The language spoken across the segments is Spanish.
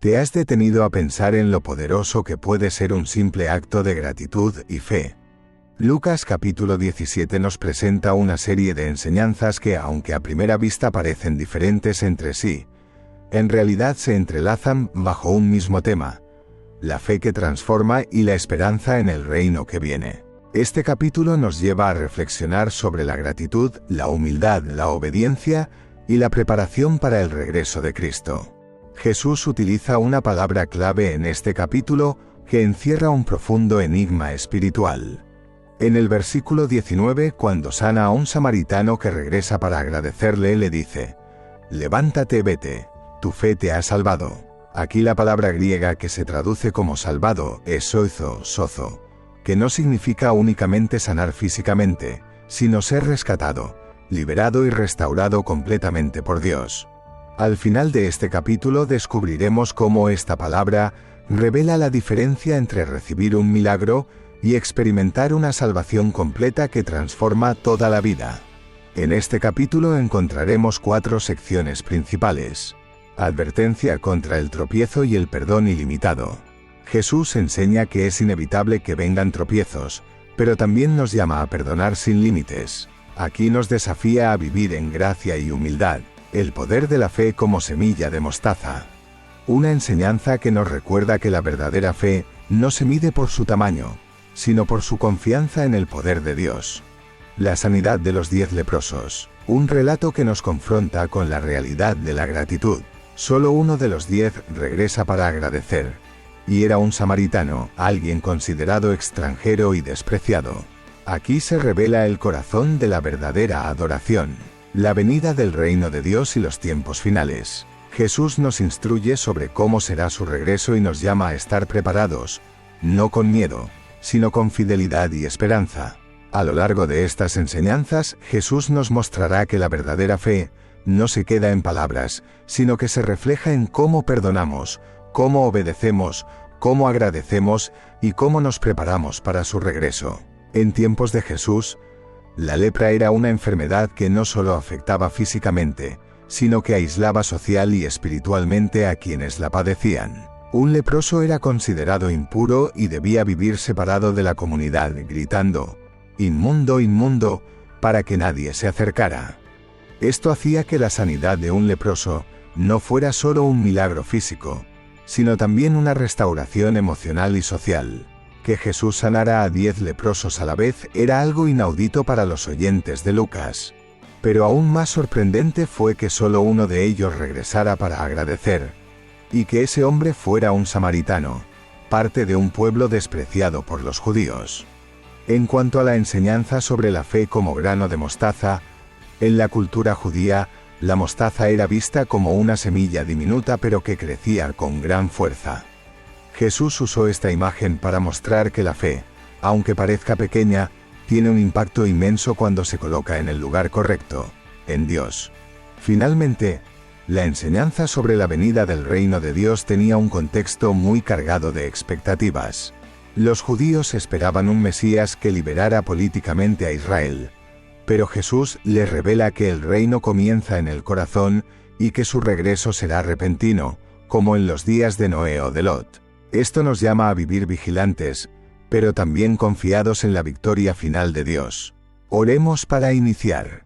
¿Te has detenido a pensar en lo poderoso que puede ser un simple acto de gratitud y fe? Lucas capítulo 17 nos presenta una serie de enseñanzas que, aunque a primera vista parecen diferentes entre sí, en realidad se entrelazan bajo un mismo tema: la fe que transforma y la esperanza en el reino que viene. Este capítulo nos lleva a reflexionar sobre la gratitud, la humildad, la obediencia y la preparación para el regreso de Cristo. Jesús utiliza una palabra clave en este capítulo que encierra un profundo enigma espiritual. En el versículo 19, cuando sana a un samaritano que regresa para agradecerle, le dice: «Levántate, vete, tu fe te ha salvado». Aquí la palabra griega que se traduce como salvado es sozo, que no significa únicamente sanar físicamente, sino ser rescatado, liberado y restaurado completamente por Dios. Al final de este capítulo descubriremos cómo esta palabra revela la diferencia entre recibir un milagro y experimentar una salvación completa que transforma toda la vida. En este capítulo encontraremos 4 secciones principales. Advertencia contra el tropiezo y el perdón ilimitado. Jesús enseña que es inevitable que vengan tropiezos, pero también nos llama a perdonar sin límites. Aquí nos desafía a vivir en gracia y humildad, el poder de la fe como semilla de mostaza. Una enseñanza que nos recuerda que la verdadera fe no se mide por su tamaño, sino por su confianza en el poder de Dios. La sanidad de los 10 leprosos. Un relato que nos confronta con la realidad de la gratitud. Solo uno de los 10 regresa para agradecer. Y era un samaritano, alguien considerado extranjero y despreciado. Aquí se revela el corazón de la verdadera adoración. La venida del reino de Dios y los tiempos finales. Jesús nos instruye sobre cómo será su regreso y nos llama a estar preparados, no con miedo, sino con fidelidad y esperanza. A lo largo de estas enseñanzas, Jesús nos mostrará que la verdadera fe no se queda en palabras, sino que se refleja en cómo perdonamos, cómo obedecemos, cómo agradecemos y cómo nos preparamos para su regreso. En tiempos de Jesús, la lepra era una enfermedad que no solo afectaba físicamente, sino que aislaba social y espiritualmente a quienes la padecían. Un leproso era considerado impuro y debía vivir separado de la comunidad, gritando: «Inmundo, inmundo», para que nadie se acercara. Esto hacía que la sanidad de un leproso no fuera solo un milagro físico, sino también una restauración emocional y social. Que Jesús sanara a 10 leprosos a la vez era algo inaudito para los oyentes de Lucas. Pero aún más sorprendente fue que solo uno de ellos regresara para agradecer, y que ese hombre fuera un samaritano, parte de un pueblo despreciado por los judíos. En cuanto a la enseñanza sobre la fe como grano de mostaza, en la cultura judía, la mostaza era vista como una semilla diminuta pero que crecía con gran fuerza. Jesús usó esta imagen para mostrar que la fe, aunque parezca pequeña, tiene un impacto inmenso cuando se coloca en el lugar correcto, en Dios. Finalmente, la enseñanza sobre la venida del reino de Dios tenía un contexto muy cargado de expectativas. Los judíos esperaban un Mesías que liberara políticamente a Israel, pero Jesús les revela que el reino comienza en el corazón y que su regreso será repentino, como en los días de Noé o de Lot. Esto nos llama a vivir vigilantes, pero también confiados en la victoria final de Dios. Oremos para iniciar.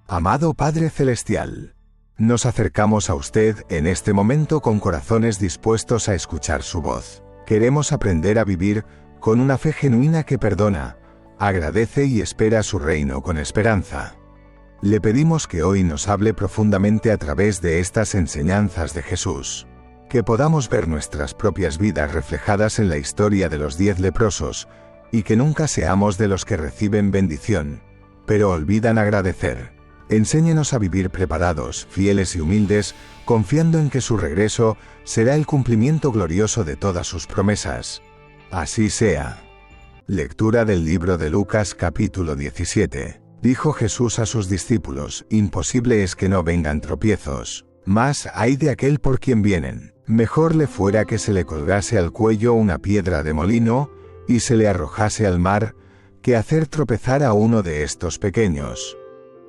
Amado Padre Celestial, nos acercamos a usted en este momento con corazones dispuestos a escuchar su voz. Queremos aprender a vivir con una fe genuina que perdona, agradece y espera su reino con esperanza. Le pedimos que hoy nos hable profundamente a través de estas enseñanzas de Jesús. Que podamos ver nuestras propias vidas reflejadas en la historia de los 10 leprosos, y que nunca seamos de los que reciben bendición, pero olvidan agradecer. Enséñenos a vivir preparados, fieles y humildes, confiando en que su regreso será el cumplimiento glorioso de todas sus promesas. Así sea. Lectura del libro de Lucas capítulo 17. Dijo Jesús a sus discípulos: «Imposible es que no vengan tropiezos, mas ay de aquel por quien vienen. Mejor le fuera que se le colgase al cuello una piedra de molino y se le arrojase al mar, que hacer tropezar a uno de estos pequeños.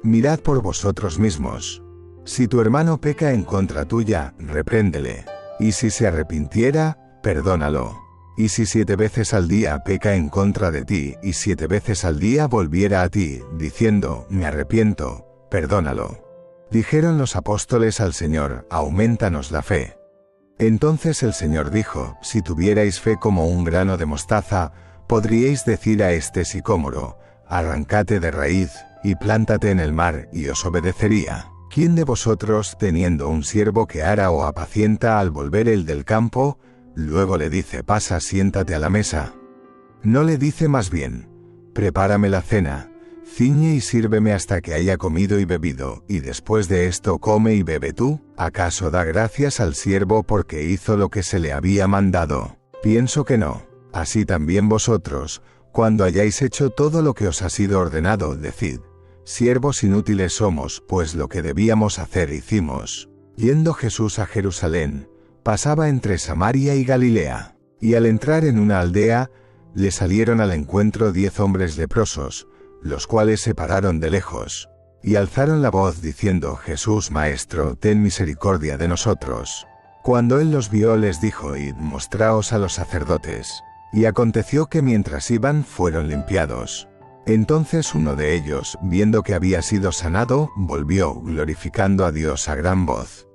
Mirad por vosotros mismos. Si tu hermano peca en contra tuya, repréndele. Y si se arrepintiera, perdónalo. Y si 7 veces al día peca en contra de ti, y 7 veces al día volviera a ti, diciendo, me arrepiento, perdónalo. Dijeron los apóstoles al Señor, aumentanos la fe. Entonces el Señor dijo, si tuvierais fe como un grano de mostaza, podríais decir a este sicómoro, arrancate de raíz, y plántate en el mar, y os obedecería. ¿Quién de vosotros, teniendo un siervo que ara o apacienta al volver el del campo, luego le dice, pasa, siéntate a la mesa? ¿No le dice más bien, prepárame la cena, ciñe y sírveme hasta que haya comido y bebido, y después de esto come y bebe tú? ¿Acaso da gracias al siervo porque hizo lo que se le había mandado? Pienso que no. Así también vosotros, cuando hayáis hecho todo lo que os ha sido ordenado, decid, siervos inútiles somos, pues lo que debíamos hacer hicimos. Yendo Jesús a Jerusalén, pasaba entre Samaria y Galilea, y al entrar en una aldea, le salieron al encuentro 10 hombres leprosos, los cuales se pararon de lejos, y alzaron la voz diciendo, Jesús Maestro, ten misericordia de nosotros. Cuando él los vio les dijo, id, mostraos a los sacerdotes. Y aconteció que mientras iban fueron limpiados. Entonces uno de ellos, viendo que había sido sanado, volvió, glorificando a Dios a gran voz.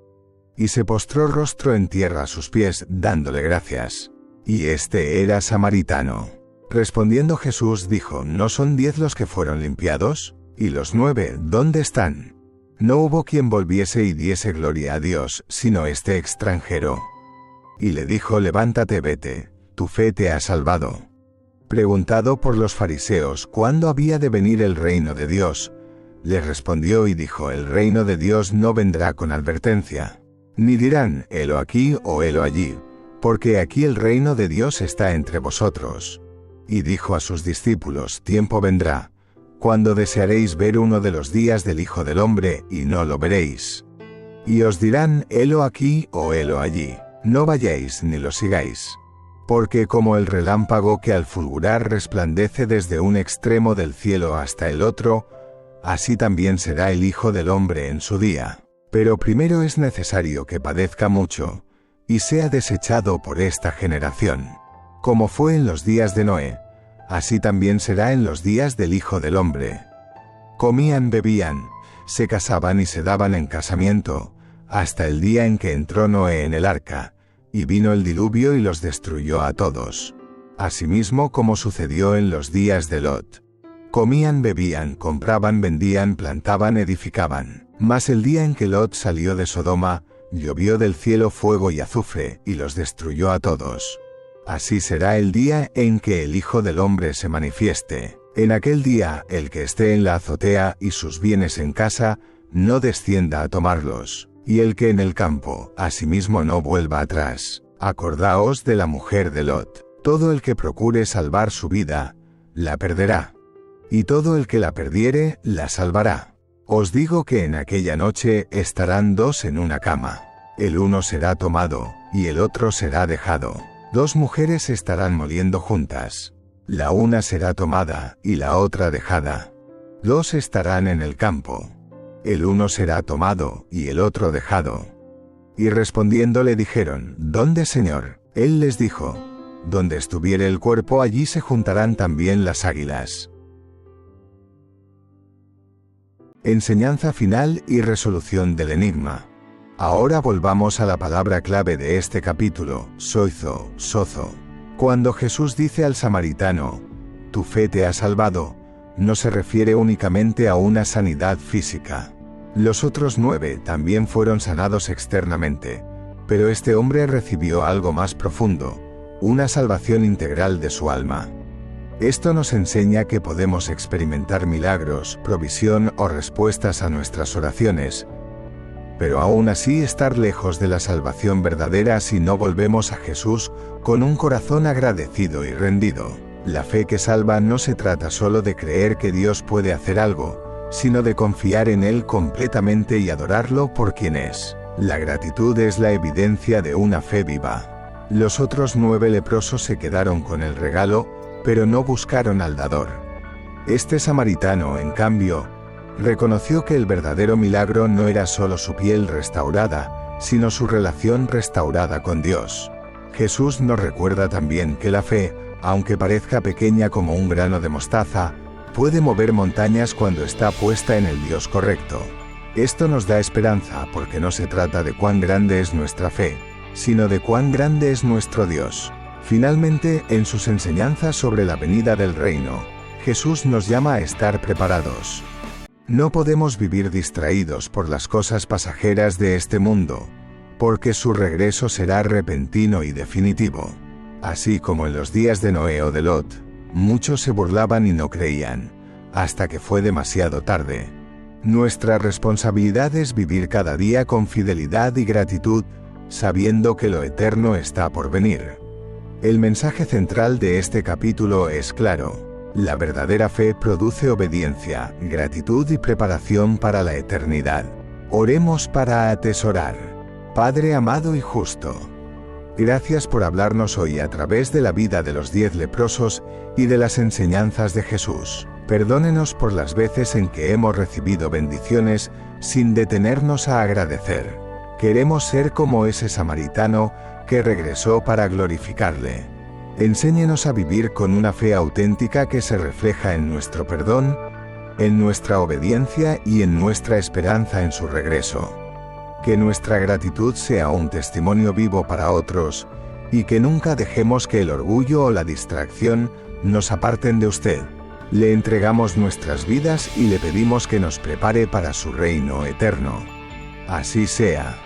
Y se postró rostro en tierra a sus pies, dándole gracias. Y este era samaritano. Respondiendo Jesús dijo, ¿no son 10 los que fueron limpiados? ¿Y los 9, dónde están? No hubo quien volviese y diese gloria a Dios, sino este extranjero. Y le dijo, levántate, vete, tu fe te ha salvado. Preguntado por los fariseos cuándo había de venir el reino de Dios, les respondió y dijo, el reino de Dios no vendrá con advertencia, ni dirán, helo aquí o helo allí, porque aquí el reino de Dios está entre vosotros. Y dijo a sus discípulos, tiempo vendrá, cuando desearéis ver uno de los días del Hijo del Hombre, y no lo veréis. Y os dirán, helo aquí o helo allí, no vayáis ni lo sigáis. Porque como el relámpago que al fulgurar resplandece desde un extremo del cielo hasta el otro, así también será el Hijo del Hombre en su día. Pero primero es necesario que padezca mucho, y sea desechado por esta generación. Como fue en los días de Noé, así también será en los días del Hijo del Hombre. Comían, bebían, se casaban y se daban en casamiento, hasta el día en que entró Noé en el arca, y vino el diluvio y los destruyó a todos. Asimismo como sucedió en los días de Lot. Comían, bebían, compraban, vendían, plantaban, edificaban. Mas el día en que Lot salió de Sodoma, llovió del cielo fuego y azufre, y los destruyó a todos. Así será el día en que el Hijo del Hombre se manifieste. En aquel día, el que esté en la azotea y sus bienes en casa, no descienda a tomarlos. Y el que en el campo, asimismo no vuelva atrás. Acordaos de la mujer de Lot. Todo el que procure salvar su vida, la perderá. Y todo el que la perdiere, la salvará. Os digo que en aquella noche estarán 2 en una cama. El uno será tomado, y el otro será dejado. 2 mujeres estarán moliendo juntas. La una será tomada, y la otra dejada. 2 estarán en el campo. El uno será tomado, y el otro dejado. Y respondiendo le dijeron, ¿dónde, Señor? Él les dijo, donde estuviere el cuerpo allí se juntarán también las águilas. Enseñanza final y resolución del enigma. Ahora volvamos a la palabra clave de este capítulo, soizo, sozo. Cuando Jesús dice al samaritano, tu fe te ha salvado, no se refiere únicamente a una sanidad física. Los otros 9 también fueron sanados externamente, pero este hombre recibió algo más profundo, una salvación integral de su alma. Esto nos enseña que podemos experimentar milagros, provisión o respuestas a nuestras oraciones, pero aún así estar lejos de la salvación verdadera si no volvemos a Jesús con un corazón agradecido y rendido. La fe que salva no se trata solo de creer que Dios puede hacer algo, sino de confiar en Él completamente y adorarlo por quien es. La gratitud es la evidencia de una fe viva. Los otros 9 leprosos se quedaron con el regalo, pero no buscaron al dador. Este samaritano, en cambio, reconoció que el verdadero milagro no era solo su piel restaurada, sino su relación restaurada con Dios. Jesús nos recuerda también que la fe, aunque parezca pequeña como un grano de mostaza, puede mover montañas cuando está puesta en el Dios correcto. Esto nos da esperanza porque no se trata de cuán grande es nuestra fe, sino de cuán grande es nuestro Dios. Finalmente, en sus enseñanzas sobre la venida del reino, Jesús nos llama a estar preparados. No podemos vivir distraídos por las cosas pasajeras de este mundo, porque su regreso será repentino y definitivo. Así como en los días de Noé o de Lot, muchos se burlaban y no creían, hasta que fue demasiado tarde. Nuestra responsabilidad es vivir cada día con fidelidad y gratitud, sabiendo que lo eterno está por venir. El mensaje central de este capítulo es claro. La verdadera fe produce obediencia, gratitud y preparación para la eternidad. Oremos para atesorar. Padre amado y justo, gracias por hablarnos hoy a través de la vida de los 10 leprosos y de las enseñanzas de Jesús. Perdónenos por las veces en que hemos recibido bendiciones sin detenernos a agradecer. Queremos ser como ese samaritano que regresó para glorificarle. Enséñenos a vivir con una fe auténtica que se refleja en nuestro perdón, en nuestra obediencia y en nuestra esperanza en su regreso. Que nuestra gratitud sea un testimonio vivo para otros, y que nunca dejemos que el orgullo o la distracción nos aparten de usted. Le entregamos nuestras vidas y le pedimos que nos prepare para su reino eterno. Así sea.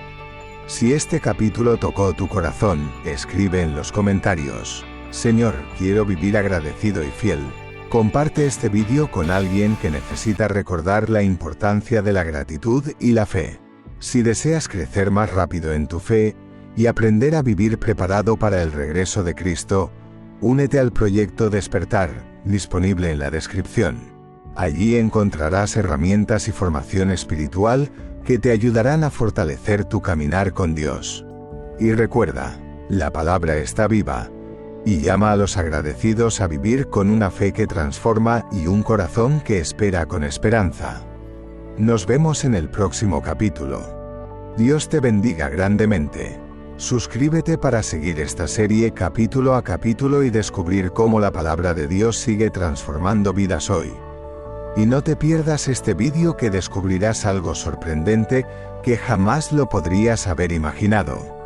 Si este capítulo tocó tu corazón, escribe en los comentarios: Señor, quiero vivir agradecido y fiel. Comparte este vídeo con alguien que necesita recordar la importancia de la gratitud y la fe. Si deseas crecer más rápido en tu fe y aprender a vivir preparado para el regreso de Cristo, únete al proyecto Despertar, disponible en la descripción. Allí encontrarás herramientas y formación espiritual que te ayudarán a fortalecer tu caminar con Dios. Y recuerda, la palabra está viva, y llama a los agradecidos a vivir con una fe que transforma y un corazón que espera con esperanza. Nos vemos en el próximo capítulo. Dios te bendiga grandemente. Suscríbete para seguir esta serie capítulo a capítulo y descubrir cómo la palabra de Dios sigue transformando vidas hoy. Y no te pierdas este vídeo, que descubrirás algo sorprendente que jamás lo podrías haber imaginado.